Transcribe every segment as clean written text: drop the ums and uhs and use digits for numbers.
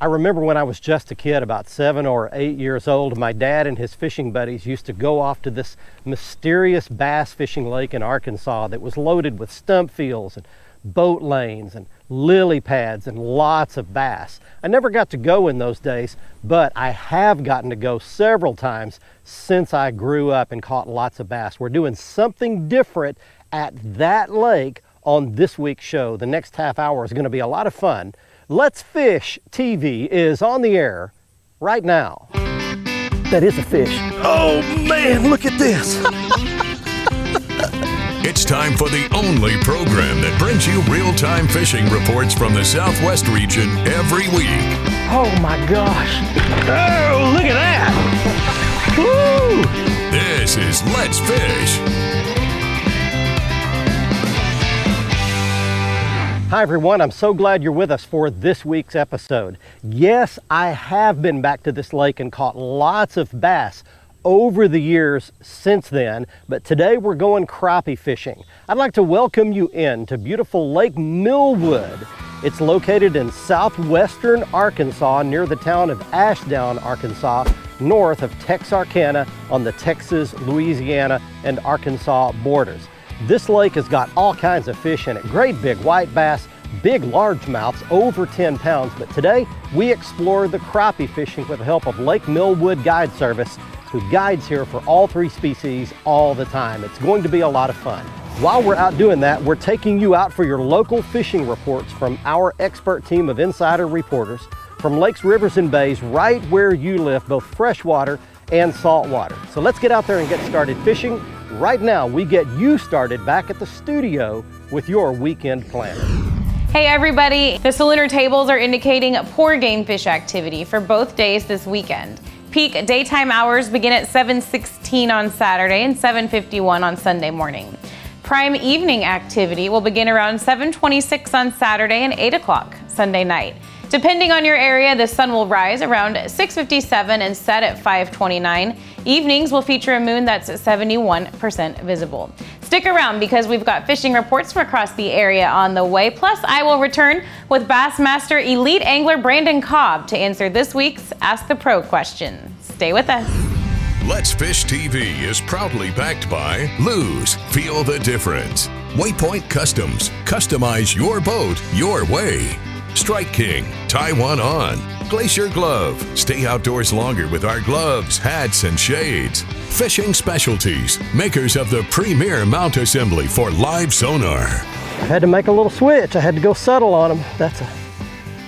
I remember when I was just a kid, about 7 or 8 years old, my dad and his fishing buddies used to go off to this mysterious bass fishing lake in Arkansas that was loaded with stump fields and boat lanes and lily pads and lots of bass. I never got to go in those days, but I have gotten to go several times since I grew up and caught lots of bass. We're doing something different at that lake on this week's show. The next half hour is going to be a lot of fun. Let's Fish TV is on the air right now. That is a fish. Oh man, look at this. It's time for the only program that brings you real-time fishing reports from the Southwest region every week. Oh my gosh. Oh, look at that. Woo! This is Let's Fish. Hi everyone, I'm so glad you're with us for this week's episode. Yes, I have been back to this lake and caught lots of bass over the years since then, but today we're going crappie fishing. I'd like to welcome you in to beautiful Lake Millwood. It's located in southwestern Arkansas near the town of Ashdown, Arkansas, north of Texarkana on the Texas, Louisiana, and Arkansas borders. This lake has got all kinds of fish in it, great big white bass, big largemouths over 10 pounds, but today we explore the crappie fishing with the help of Lake Millwood Guide Service, who guides here for all three species all the time. It's going to be a lot of fun. While we're out doing that, we're taking you out for your local fishing reports from our expert team of insider reporters from lakes, rivers, and bays right where you live, both freshwater and saltwater. So let's get out there and get started fishing. Right now, we get you started back at the studio with your weekend planner. Hey everybody, the Salooner tables are indicating poor game fish activity for both days this weekend. Peak daytime hours begin at 7:16 on Saturday and 7:51 on Sunday morning. Prime evening activity will begin around 7:26 on Saturday and 8 o'clock Sunday night. Depending on your area, the sun will rise around 6:57 and set at 5:29. Evenings will feature a moon that's 71% visible. Stick around because we've got fishing reports from across the area on the way. Plus, I will return with Bassmaster Elite Angler Brandon Cobb to answer this week's Ask the Pro question. Stay with us. Let's Fish TV is proudly backed by Lose. Feel the difference. Waypoint Customs. Customize your boat your way. Strike King, tie one on. Glacier Glove, stay outdoors longer with our gloves, hats, and shades. Fishing Specialties, makers of the premier mount assembly for live sonar. I had to make a little switch. I had to go subtle on them. That's a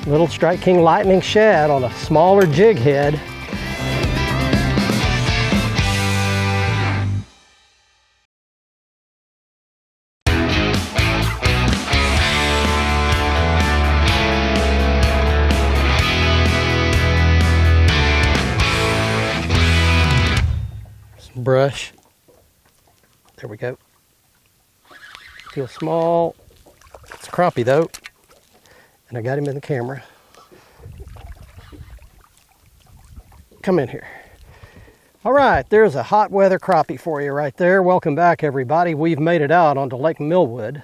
little Strike King Lightning shad on a smaller jig head. Brush. There we go. Feel small. It's a crappie though. And I got him in the camera. Come in here. All right, there's a hot weather crappie for you right there. Welcome back everybody. We've made it out onto Lake Millwood.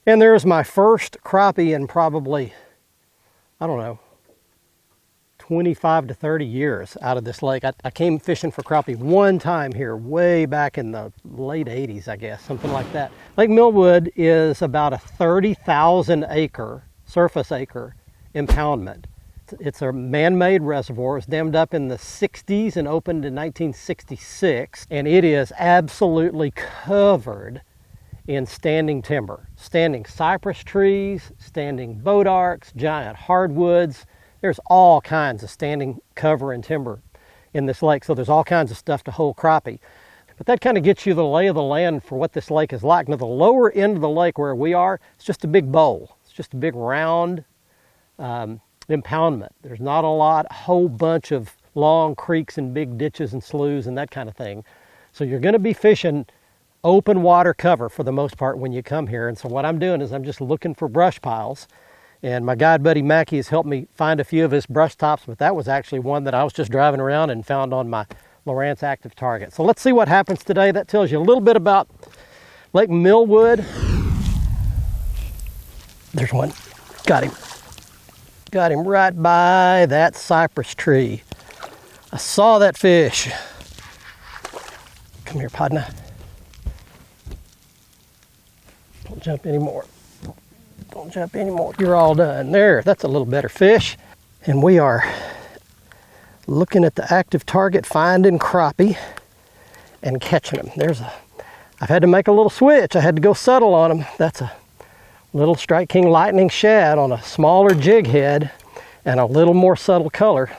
And there's my first crappie in probably, I don't know, 25 to 30 years out of this lake. I came fishing for crappie one time here way back in the late 80s, I guess, something like that. Lake Millwood is about a 30,000 acre, surface acre impoundment. It's a man-made reservoir. It was dammed up in the 60s and opened in 1966, and it is absolutely covered in standing timber. Standing cypress trees, standing boat arcs, giant hardwoods. There's all kinds of standing cover and timber in this lake, so there's all kinds of stuff to hold crappie. But that kind of gets you the lay of the land for what this lake is like. Now, the lower end of the lake where we are, it's just a big bowl. It's just a big round impoundment. There's not a whole bunch of long creeks and big ditches and sloughs and that kind of thing. So you're going to be fishing open water cover for the most part when you come here. And so what I'm doing is I'm just looking for brush piles. And my guide buddy Mackie has helped me find a few of his brush tops, but that was actually one that I was just driving around and found on my LOWRANCE active target. So let's see what happens today. That tells you a little bit about Lake Millwood. There's one. Got him. Got him right by that cypress tree. I saw that fish. Come here, partner. Don't jump anymore. Don't jump anymore. You're all done. There, that's a little better fish. And we are looking at the active target, finding crappie and catching them. I've had to make a little switch. I had to go subtle on them. That's a little Strike King Lightning shad on a smaller jig head and a little more subtle color.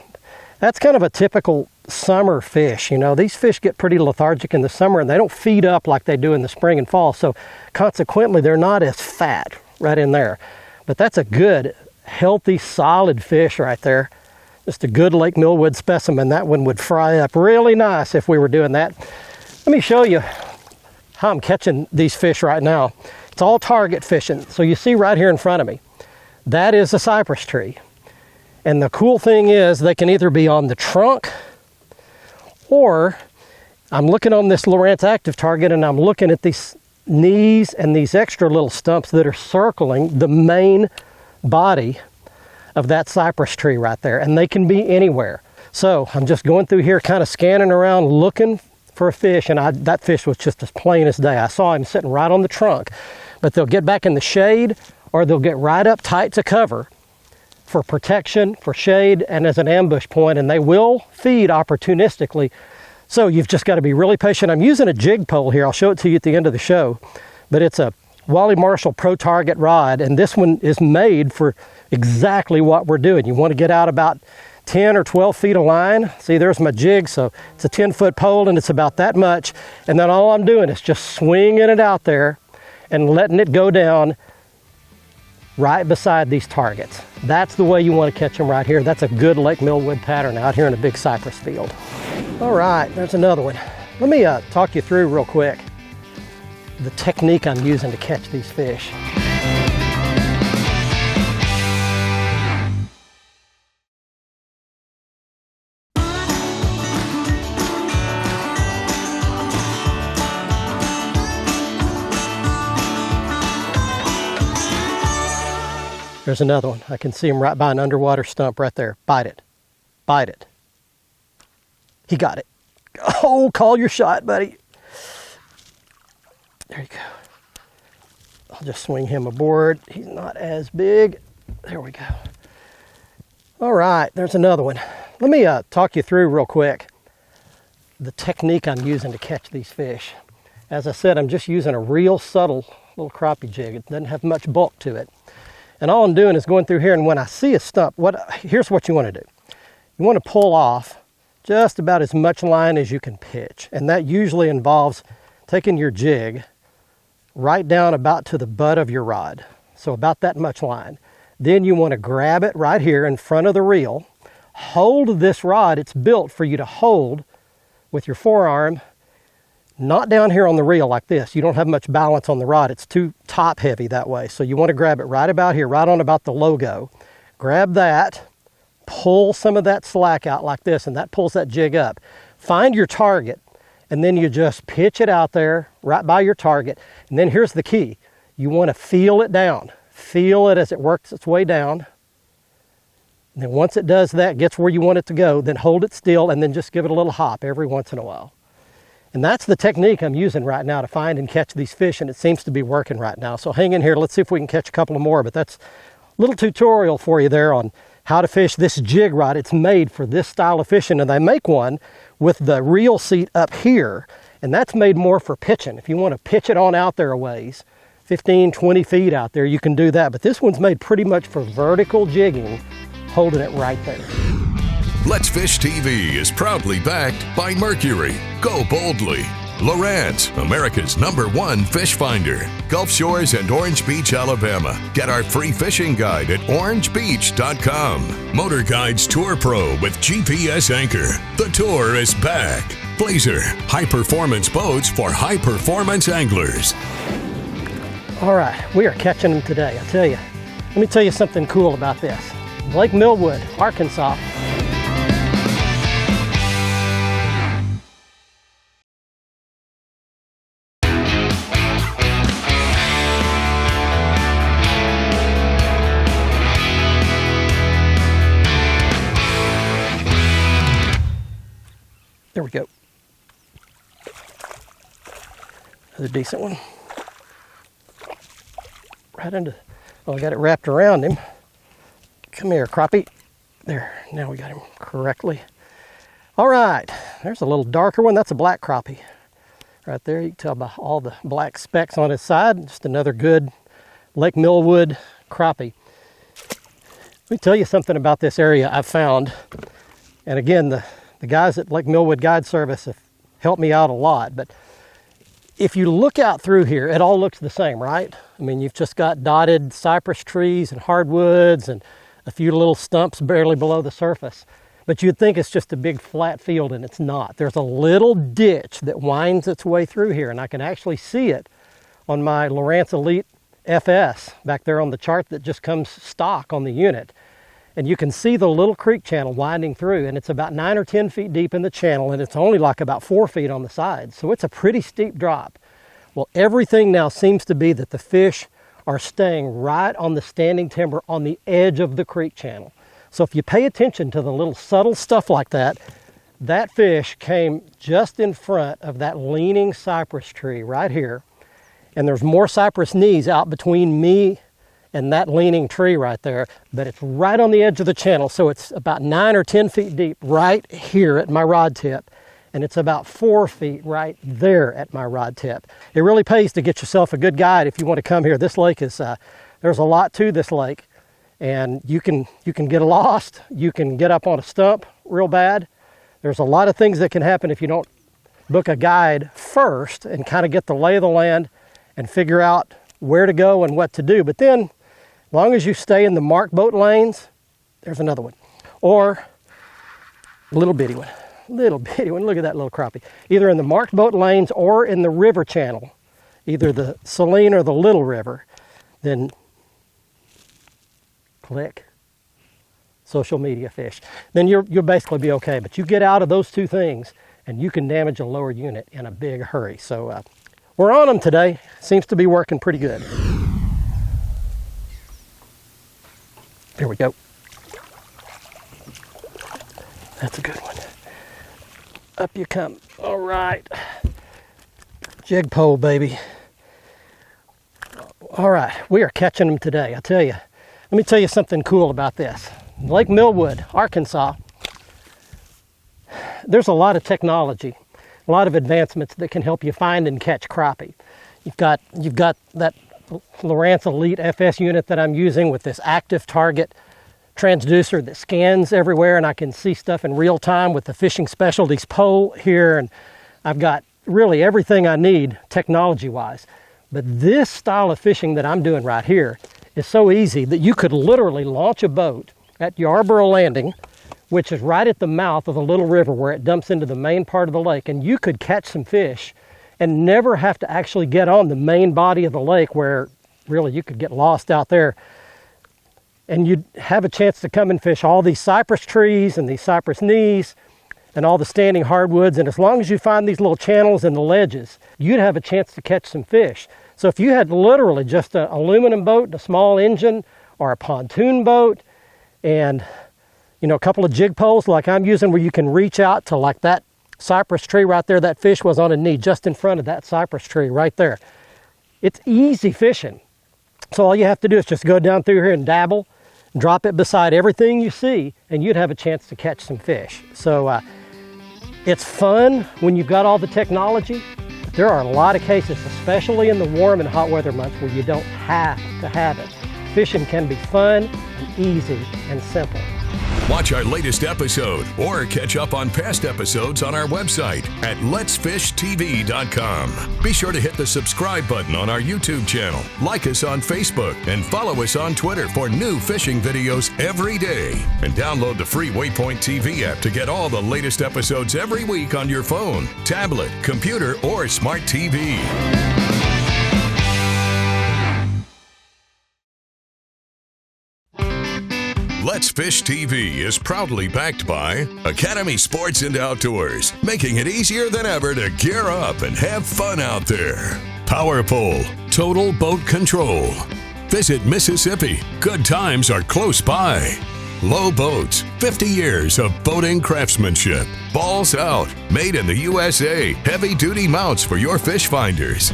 That's kind of a typical summer fish. You know, these fish get pretty lethargic in the summer and they don't feed up like they do in the spring and fall. So consequently, they're not as fat right in there. But that's a good, healthy, solid fish right there. Just a good Lake Millwood specimen. That one would fry up really nice if we were doing that. Let me show you how I'm catching these fish right now. It's all target fishing. So you see right here in front of me, that is a cypress tree. And the cool thing is they can either be on the trunk or I'm looking on this LOWRANCE active target and I'm looking at these knees and these extra little stumps that are circling the main body of that cypress tree right there. And they can be anywhere. So I'm just going through here kind of scanning around looking for a fish, and that fish was just as plain as day. I saw him sitting right on the trunk. But they'll get back in the shade or they'll get right up tight to cover for protection, for shade, and as an ambush point, and they will feed opportunistically. So you've just got to be really patient. I'm using a jig pole here. I'll show it to you at the end of the show, but it's a Wally Marshall Pro Target rod, and this one is made for exactly what we're doing. You want to get out about 10 or 12 feet of line. See, there's my jig, so it's a 10-foot pole and it's about that much, and then all I'm doing is just swinging it out there and letting it go down right beside these targets. That's the way you want to catch them right here. That's a good Lake Millwood pattern out here in a big cypress field. All right, there's another one. Let me talk you through real quick the technique I'm using to catch these fish. There's another one. I can see him right by an underwater stump right there. Bite it. Bite it. He got it. Oh, call your shot, buddy. There you go. I'll just swing him aboard. He's not as big. There we go. All right, there's another one. Let me talk you through real quick the technique I'm using to catch these fish. As I said, I'm just using a real subtle little crappie jig. It doesn't have much bulk to it. And all I'm doing is going through here, and when I see a stump, here's what you want to do. You want to pull off just about as much line as you can pitch. And that usually involves taking your jig right down about to the butt of your rod. So about that much line. Then you want to grab it right here in front of the reel. Hold this rod. It's built for you to hold with your forearm, not down here on the reel like this. You don't have much balance on the rod. It's too top heavy that way. So you want to grab it right about here, right on about the logo. Grab that, pull some of that slack out like this, and that pulls that jig up. Find your target, and then you just pitch it out there right by your target. And then here's the key. You want to feel it down. Feel it as it works its way down. And then once it does that, gets where you want it to go, then hold it still and then just give it a little hop every once in a while. And that's the technique I'm using right now to find and catch these fish, and it seems to be working right now. So hang in here, let's see if we can catch a couple of more, but that's a little tutorial for you there on how to fish this jig rod. It's made for this style of fishing, and they make one with the reel seat up here, and that's made more for pitching. If you want to pitch it on out there a ways, 15, 20 feet out there, you can do that. But this one's made pretty much for vertical jigging, holding it right there. Let's Fish TV is proudly backed by Mercury. Go boldly. LOWRANCE, America's #1 fish finder. Gulf Shores and Orange Beach, Alabama. Get our free fishing guide at orangebeach.com. MotorGuide's Tour Pro with GPS anchor. The tour is back. Blazer, high-performance boats for high-performance anglers. All right, we are catching them today, I tell you. Let me tell you something cool about this. Lake Millwood, Arkansas. There we go. Another decent one. Right into, well, I got it wrapped around him. Come here, crappie. There, now we got him correctly. All right, there's a little darker one. That's a black crappie. Right there, you can tell by all the black specks on his side. Just another good Lake Millwood crappie. Let me tell you something about this area I've found. And again, the guys at Lake Millwood Guide Service have helped me out a lot. But if you look out through here, it all looks the same, right? I mean, you've just got dotted cypress trees and hardwoods and a few little stumps barely below the surface. But you'd think it's just a big flat field, and it's not. There's a little ditch that winds its way through here, and I can actually see it on my LOWRANCE Elite FS back there on the chart that just comes stock on the unit. And you can see the little creek channel winding through, and it's about 9 or 10 feet deep in the channel, and it's only like about 4 feet on the sides. So it's a pretty steep drop. Well, everything now seems to be that the fish are staying right on the standing timber on the edge of the creek channel. So if you pay attention to the little subtle stuff like that, that fish came just in front of that leaning cypress tree right here. And there's more cypress knees out between me and that leaning tree right there, but it's right on the edge of the channel. So it's about 9 or 10 feet deep right here at my rod tip. And it's about 4 feet right there at my rod tip. It really pays to get yourself a good guide if you want to come here. This lake is, there's a lot to this lake. And you can get lost. You can get up on a stump real bad. There's a lot of things that can happen if you don't book a guide first and kind of get the lay of the land and figure out where to go and what to do. But then, as long as you stay in the marked boat lanes, there's another one. Or a little bitty one. Little bitty one. Look at that little crappie. Either in the marked boat lanes or in the river channel, either the Saline or the Little River, then click social media fish. Then you'll basically be okay. But you get out of those two things and you can damage a lower unit in a big hurry. So we're on them today. Seems to be working pretty good. There we go. That's a good one. Up you come. All right. Jig pole, baby. All right, we are catching them today, I tell you. Let me tell you something cool about this. Lake Millwood, Arkansas, there's a lot of technology, a lot of advancements that can help you find and catch crappie. You've got that LOWRANCE Elite FS unit that I'm using with this active target transducer that scans everywhere, and I can see stuff in real time with the Fishing Specialties pole here, and I've got really everything I need technology-wise. But this style of fishing that I'm doing right here is so easy that you could literally launch a boat at Yarborough Landing, which is right at the mouth of the little river where it dumps into the main part of the lake, and you could catch some fish and never have to actually get on the main body of the lake where really you could get lost out there. And you'd have a chance to come and fish all these cypress trees and these cypress knees and all the standing hardwoods. And as long as you find these little channels and the ledges, you'd have a chance to catch some fish. So if you had literally just an aluminum boat and a small engine or a pontoon boat and, you know, a couple of jig poles like I'm using where you can reach out to like that cypress tree right there, that fish was on a knee just in front of that cypress tree right there. It's easy fishing. So all you have to do is just go down through here and dabble, drop it beside everything you see, and you'd have a chance to catch some fish. So it's fun when you've got all the technology. But there are a lot of cases, especially in the warm and hot weather months, where you don't have to have it. Fishing can be fun and easy and simple. Watch our latest episode or catch up on past episodes on our website at letsfishtv.com. Be sure to hit the subscribe button on our YouTube channel, like us on Facebook, and follow us on Twitter for new fishing videos every day. And download the free Waypoint TV app to get all the latest episodes every week on your phone, tablet, computer, or smart TV. Let's Fish TV is proudly backed by Academy Sports and Outdoors, making it easier than ever to gear up and have fun out there. Power Pole, total boat control. Visit Mississippi. Good times are close by. Low Boats, 50 years of boating craftsmanship. Balls out, made in the USA. Heavy-duty mounts for your fish finders.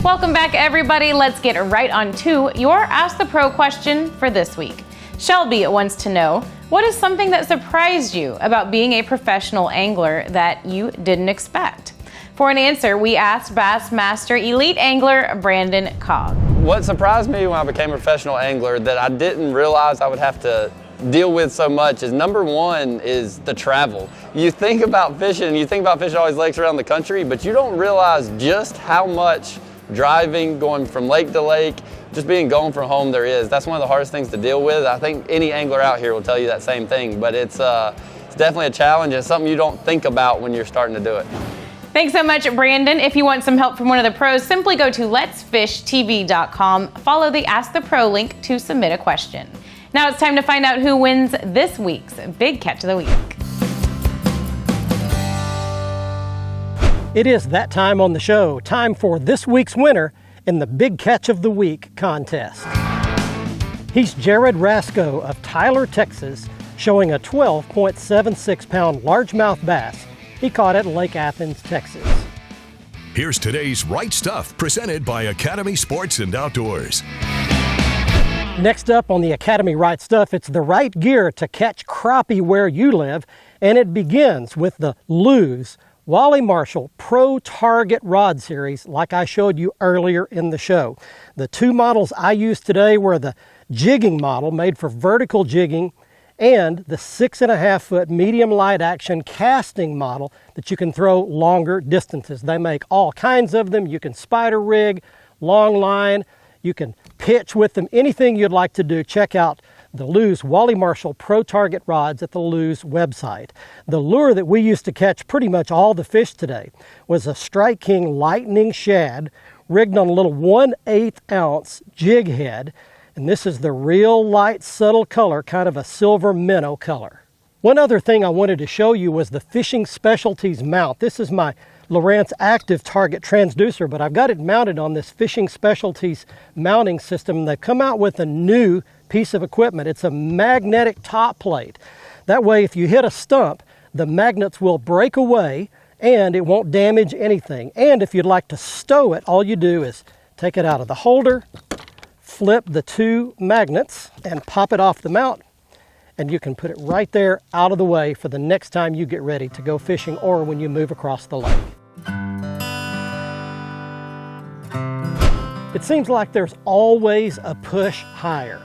Welcome back, everybody. Let's get right on to your Ask the Pro question for this week. Shelby wants to know, what is something that surprised you about being a professional angler that you didn't expect? For an answer, we asked Bassmaster Elite Angler Brandon Cogg. What surprised me when I became a professional angler that I didn't realize I would have to deal with so much is, number one, is the travel. You think about fishing, and you think about fishing all these lakes around the country, but you don't realize just how much driving, going from lake to lake, just being gone from home there is. That's one of the hardest things to deal with. I think any angler out here will tell you that same thing, but it's definitely a challenge. It's something you don't think about when you're starting to do it. Thanks so much, Brandon. If you want some help from one of the pros, simply go to letsfishtv.com, follow the Ask the Pro link to submit a question. Now it's time to find out who wins this week's Big Catch of the Week. It is that time on the show, time for this week's winner in the Big Catch of the Week contest. He's Jared Rasco of Tyler, Texas, showing a 12.76 pound largemouth bass he caught at Lake Athens, Texas. Here's today's Right Stuff, presented by Academy Sports and Outdoors. Next up on the Academy Right Stuff, it's the right gear to catch crappie where you live, and it begins with the Lew's Wally Marshall Pro Target Rod Series, like I showed you earlier in the show. The two models I used today were the jigging model, made for vertical jigging, and the 6.5 foot medium light action casting model that you can throw longer distances. They make all kinds of them. You can spider rig, long line, you can pitch with them, anything you'd like to do. Check out the Lew's Wally Marshall Pro Target rods at the Lew's website. The lure that we used to catch pretty much all the fish today was a Strike King Lightning Shad rigged on a little 1/8 ounce jig head. And this is the real light, subtle color, kind of a silver minnow color. One other thing I wanted to show you was the Fishing Specialties mount. This is my LOWRANCE active target transducer, but I've got it mounted on this Fishing Specialties mounting system. They've come out with a new piece of equipment. It's a magnetic top plate. That way, if you hit a stump, the magnets will break away and it won't damage anything. And if you'd like to stow it, all you do is take it out of the holder, flip the two magnets and pop it off the mount, and you can put it right there out of the way for the next time you get ready to go fishing or when you move across the lake. It seems like there's always a push higher,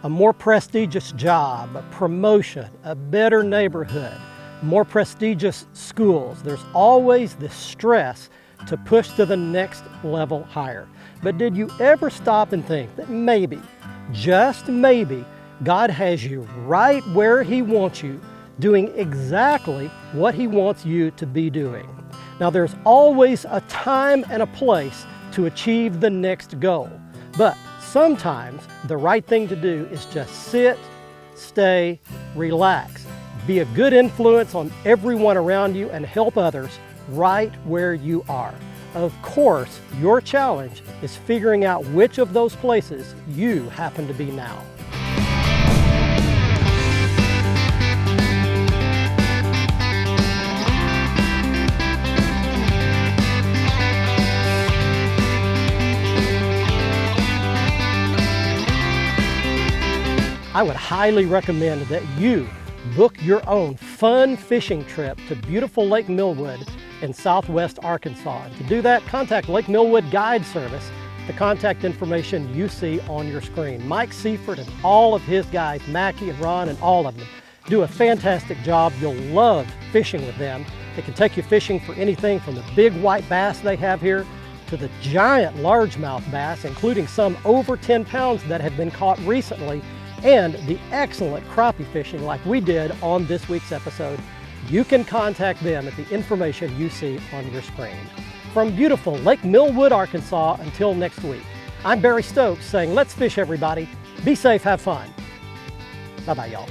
a more prestigious job, a promotion, a better neighborhood, more prestigious schools. There's always this stress to push to the next level higher. But did you ever stop and think that maybe, just maybe, God has you right where He wants you, doing exactly what He wants you to be doing? Now, there's always a time and a place to achieve the next goal. But sometimes the right thing to do is just sit, stay, relax, be a good influence on everyone around you, and help others right where you are. Of course, your challenge is figuring out which of those places you happen to be now. I would highly recommend that you book your own fun fishing trip to beautiful Lake Millwood in southwest Arkansas. And to do that, contact Lake Millwood Guide Service. The contact information you see on your screen. Mike Seifert and all of his guys, Mackie and Ron and all of them, do a fantastic job. You'll love fishing with them. They can take you fishing for anything from the big white bass they have here to the giant largemouth bass, including some over 10 pounds that have been caught recently, and the excellent crappie fishing like we did on this week's episode. You can contact them at the information you see on your screen. From beautiful Lake Millwood, Arkansas, until next week, I'm Barry Stokes saying, let's fish, everybody. Be safe, have fun. Bye-bye, y'all.